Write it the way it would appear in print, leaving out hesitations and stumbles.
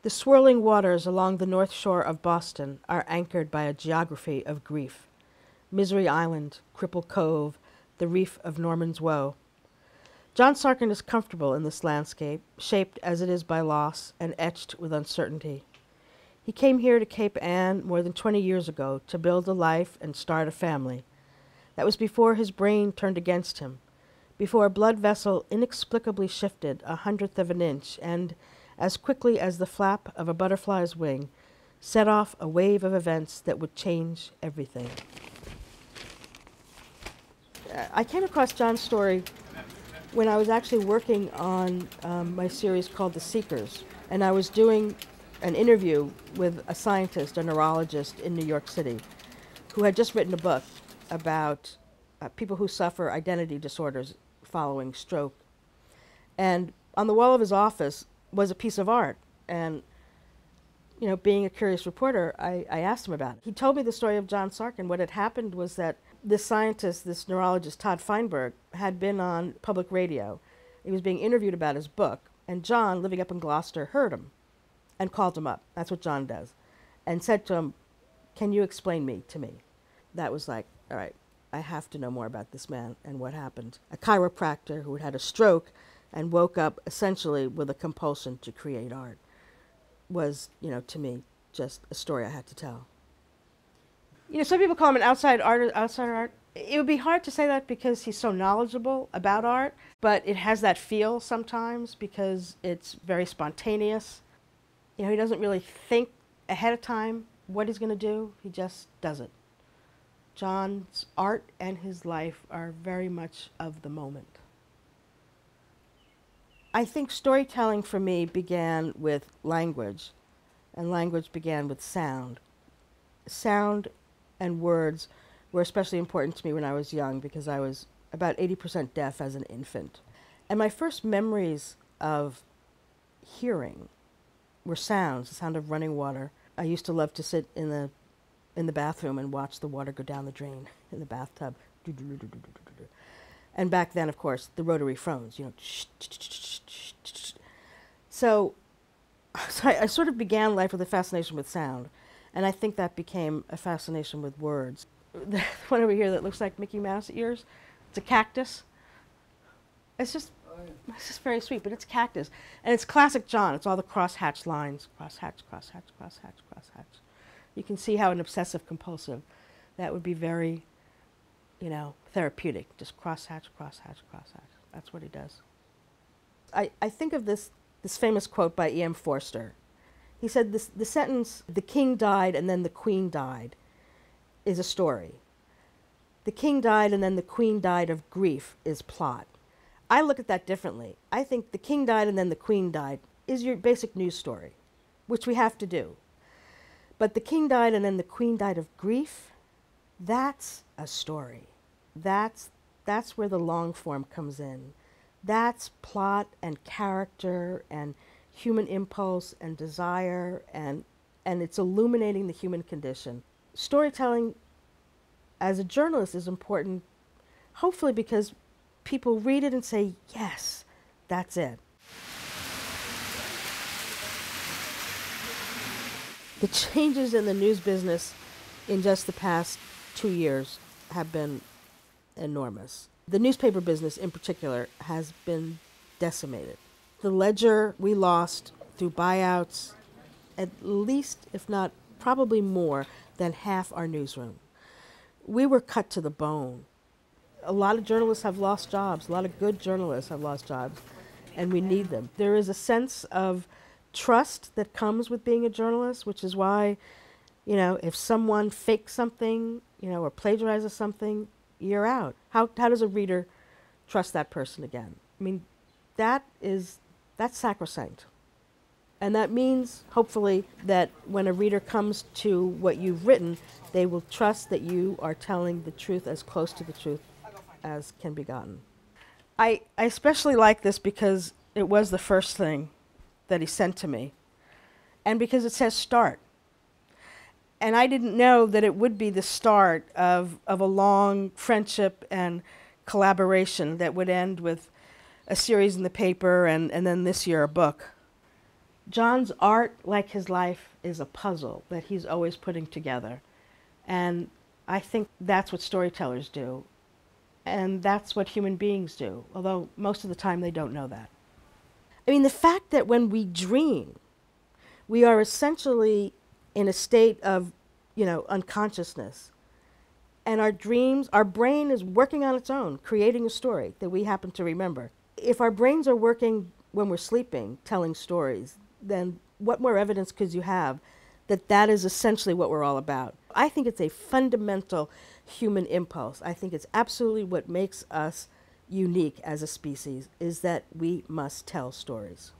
The swirling waters along the north shore of Boston are anchored by a geography of grief. Misery Island, Cripple Cove, the reef of Norman's Woe. John Sarin is comfortable in this landscape, shaped as it is by loss and etched with uncertainty. He came here to Cape Ann more than 20 years ago to build a life and start a family. That was before his brain turned against him, before a blood vessel inexplicably shifted 1/100th of an inch and, as quickly as the flap of a butterfly's wing, set off a wave of events that would change everything. I came across John's story when I was actually working on my series called The Seekers, and I was doing an interview with a scientist, a neurologist in New York City, who had just written a book about people who suffer identity disorders following stroke. And on the wall of his office was a piece of art, and you know, being a curious reporter, I asked him about it. He told me the story of John Sarin. What had happened was that this scientist, this neurologist, Todd Feinberg, had been on public radio. He was being interviewed about his book, and John, living up in Gloucester, heard him and called him up. That's what John does. And said to him, "Can you explain me to me?" That was like, all right, I have to know more about this man and what happened. A chiropractor who had had a stroke and woke up essentially with a compulsion to create art was, you know, to me, just a story I had to tell. You know, some people call him an outside art. It would be hard to say that because he's so knowledgeable about art, but it has that feel sometimes because it's very spontaneous. You know, he doesn't really think ahead of time what he's going to do. He just does it. John's art and his life are very much of the moment. I think storytelling for me began with language, and language began with sound. Sound and words were especially important to me when I was young because I was about 80% deaf as an infant. And my first memories of hearing were sounds, the sound of running water. I used to love to sit in the bathroom and watch the water go down the drain in the bathtub. And back then, of course, the rotary phones, you know. So I sort of began life with a fascination with sound, and I think that became a fascination with words. The one over here that looks like Mickey Mouse ears, it's a cactus. It's just very sweet, but it's cactus. And it's classic John. It's all the crosshatch lines. Crosshatch, crosshatch, crosshatch, crosshatch. You can see how an obsessive compulsive, that would be very, you know, therapeutic. Just crosshatch, crosshatch, crosshatch. That's what he does. I think of this famous quote by E.M. Forster. He said the sentence, "The king died and then the queen died," is a story. "The king died and then the queen died of grief" is plot. I look at that differently. I think "the king died and then the queen died" is your basic news story, which we have to do. But "the king died and then the queen died of grief," that's a story. That's where the long form comes in. That's plot and character and human impulse and desire, and it's illuminating the human condition. Storytelling as a journalist is important, hopefully because people read it and say, yes, that's it. The changes in the news business in just the past 2 years have been enormous. The newspaper business in particular has been decimated. The ledger we lost through buyouts, at least, if not probably more, than half our newsroom. We were cut to the bone. A lot of journalists have lost jobs. A lot of good journalists have lost jobs, and we need them. There is a sense of trust that comes with being a journalist, which is why, you know, if someone fakes something, you know, or plagiarizes something, you're out. How does a reader trust that person again? I mean, that's sacrosanct. And that means, hopefully, that when a reader comes to what you've written, they will trust that you are telling the truth as close to the truth as can be gotten. I especially like this because it was the first thing that he sent to me, and because it says start. And I didn't know that it would be the start of a long friendship and collaboration that would end with a series in the paper and then this year a book. John's art, like his life, is a puzzle that he's always putting together. And I think that's what storytellers do. And that's what human beings do, although most of the time they don't know that. I mean, the fact that when we dream, we are essentially in a state of, unconsciousness. And our dreams, our brain is working on its own, creating a story that we happen to remember. If our brains are working when we're sleeping, telling stories, then what more evidence could you have that that is essentially what we're all about? I think it's a fundamental human impulse. I think it's absolutely what makes us unique as a species, is that we must tell stories.